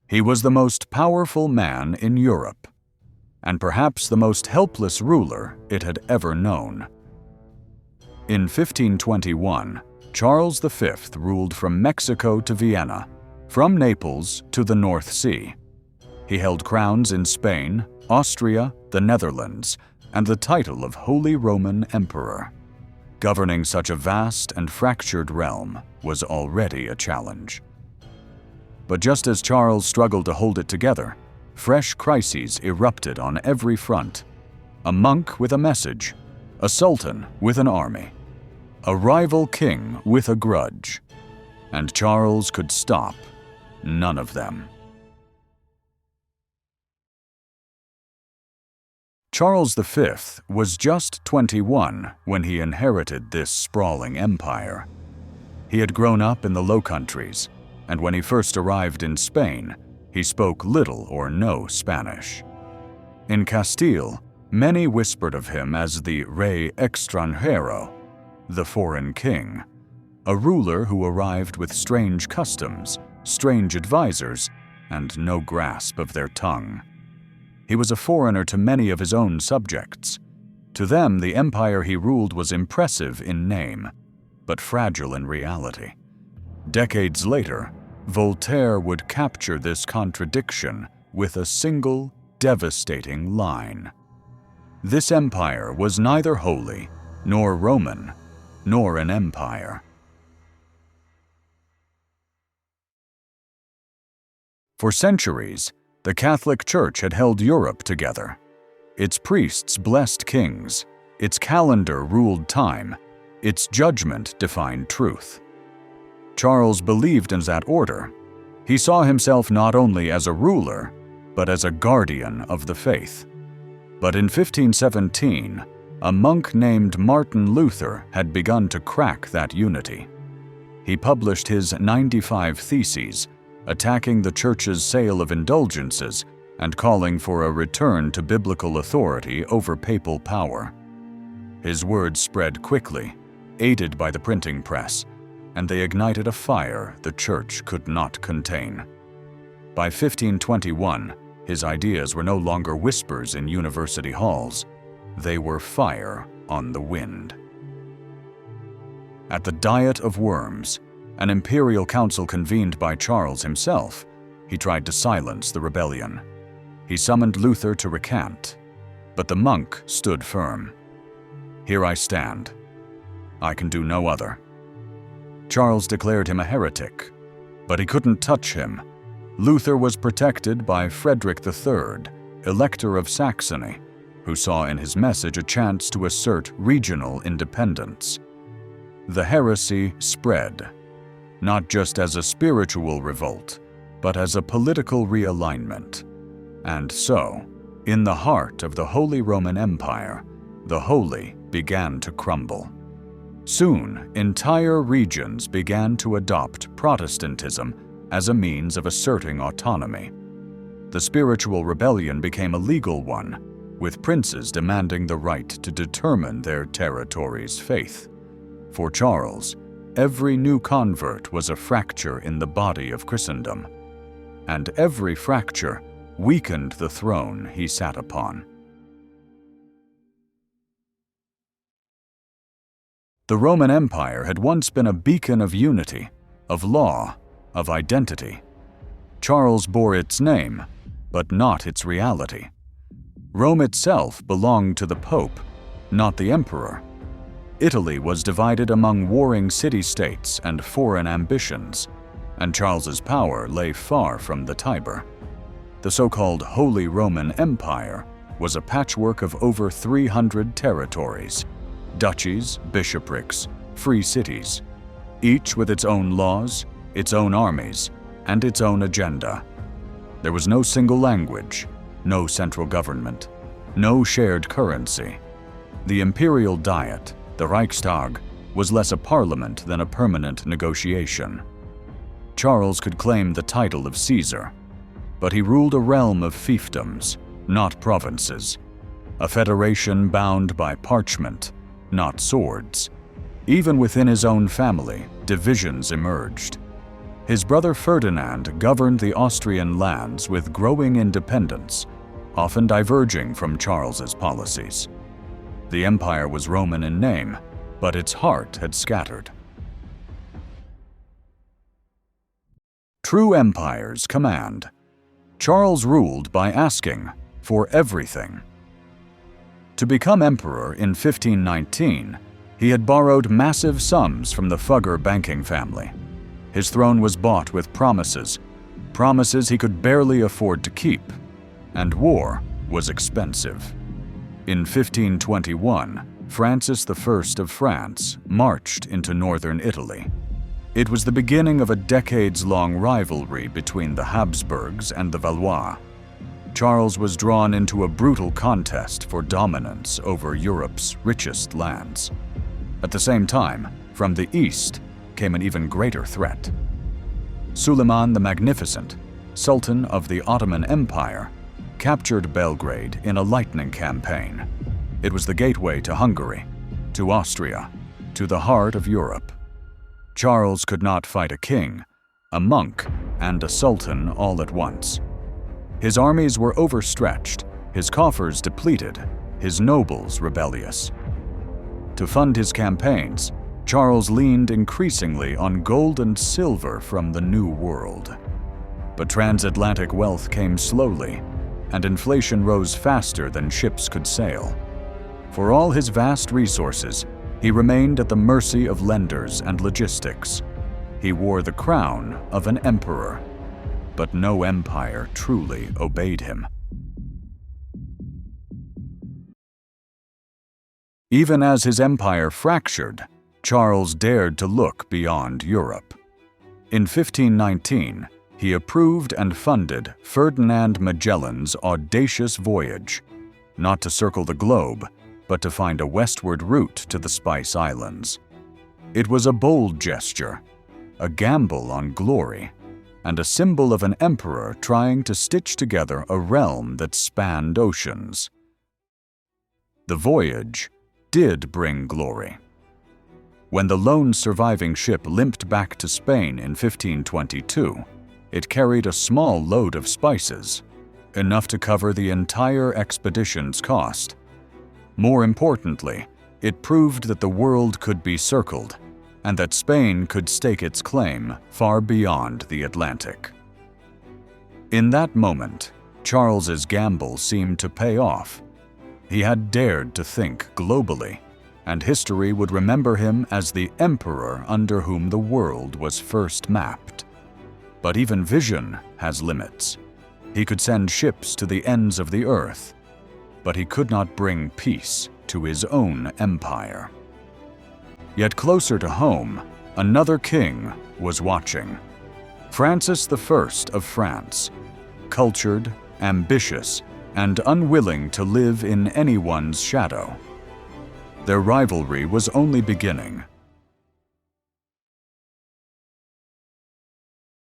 He was the most powerful man in Europe, and perhaps the most helpless ruler it had ever known. In 1521, Charles V ruled from Mexico to Vienna, from Naples to the North Sea. He held crowns in Spain, Austria, the Netherlands, and the title of Holy Roman Emperor. Governing such a vast and fractured realm was already a challenge. But just as Charles struggled to hold it together, fresh crises erupted on every front. A monk with a message, a sultan with an army, a rival king with a grudge, and Charles could stop none of them. Charles V was just 21 when he inherited this sprawling empire. He had grown up in the Low Countries, and when he first arrived in Spain, he spoke little or no Spanish. In Castile, many whispered of him as the Rey Extranjero, the foreign king, a ruler who arrived with strange customs, strange advisors, and no grasp of their tongue. He was a foreigner to many of his own subjects. To them, the empire he ruled was impressive in name, but fragile in reality. Decades later, Voltaire would capture this contradiction with a single, devastating line. This empire was neither holy, nor Roman, nor an empire. For centuries, the Catholic Church had held Europe together. Its priests blessed kings, its calendar ruled time, its judgment defined truth. Charles believed in that order. He saw himself not only as a ruler, but as a guardian of the faith. But in 1517, a monk named Martin Luther had begun to crack that unity. He published his 95 Theses, attacking the Church's sale of indulgences and calling for a return to biblical authority over papal power. His words spread quickly, aided by the printing press, and they ignited a fire the Church could not contain. By 1521, his ideas were no longer whispers in university halls. They were fire on the wind. At the Diet of Worms, an imperial council convened by Charles himself, he tried to silence the rebellion. He summoned Luther to recant, but the monk stood firm. "Here I stand. I can do no other." Charles declared him a heretic, but he couldn't touch him. Luther was protected by Frederick III, Elector of Saxony, who saw in his message a chance to assert regional independence. The heresy spread, not just as a spiritual revolt, but as a political realignment. And so, in the heart of the Holy Roman Empire, the holy began to crumble. Soon, entire regions began to adopt Protestantism as a means of asserting autonomy. The spiritual rebellion became a legal one, with princes demanding the right to determine their territory's faith. For Charles, every new convert was a fracture in the body of Christendom, and every fracture weakened the throne he sat upon. The Roman Empire had once been a beacon of unity, of law, of identity. Charles bore its name, but not its reality. Rome itself belonged to the Pope, not the Emperor. Italy was divided among warring city-states and foreign ambitions, and Charles's power lay far from the Tiber. The so-called Holy Roman Empire was a patchwork of over 300 territories, duchies, bishoprics, free cities, each with its own laws, its own armies, and its own agenda. There was no single language, no central government, no shared currency. The imperial diet, the Reichstag, was less a parliament than a permanent negotiation. Charles could claim the title of Caesar, but he ruled a realm of fiefdoms, not provinces, a federation bound by parchment, not swords. Even within his own family, divisions emerged. His brother Ferdinand governed the Austrian lands with growing independence, often diverging from Charles's policies. The empire was Roman in name, but its heart had scattered. True empires command. Charles ruled by asking for everything. To become emperor in 1519, he had borrowed massive sums from the Fugger banking family. His throne was bought with promises he could barely afford to keep, and war was expensive. In 1521, Francis I of France marched into northern Italy. It was the beginning of a decades-long rivalry between the Habsburgs and the Valois. Charles was drawn into a brutal contest for dominance over Europe's richest lands. At the same time, from the east came an even greater threat. Suleiman the Magnificent, Sultan of the Ottoman Empire, captured Belgrade in a lightning campaign. It was the gateway to Hungary, to Austria, to the heart of Europe. Charles could not fight a king, a monk, and a sultan all at once. His armies were overstretched, his coffers depleted, his nobles rebellious. To fund his campaigns, Charles leaned increasingly on gold and silver from the New World. But transatlantic wealth came slowly, and inflation rose faster than ships could sail. For all his vast resources, he remained at the mercy of lenders and logistics. He wore the crown of an emperor, but no empire truly obeyed him. Even as his empire fractured, Charles dared to look beyond Europe. In 1519, he approved and funded Ferdinand Magellan's audacious voyage, not to circle the globe, but to find a westward route to the Spice Islands. It was a bold gesture, a gamble on glory, and a symbol of an emperor trying to stitch together a realm that spanned oceans. The voyage did bring glory. When the lone surviving ship limped back to Spain in 1522, it carried a small load of spices, enough to cover the entire expedition's cost. More importantly, it proved that the world could be circled, and that Spain could stake its claim far beyond the Atlantic. In that moment, Charles's gamble seemed to pay off. He had dared to think globally, and history would remember him as the emperor under whom the world was first mapped. But even vision has limits. He could send ships to the ends of the earth, but he could not bring peace to his own empire. Yet closer to home, another king was watching. Francis I of France, cultured, ambitious, and unwilling to live in anyone's shadow. Their rivalry was only beginning.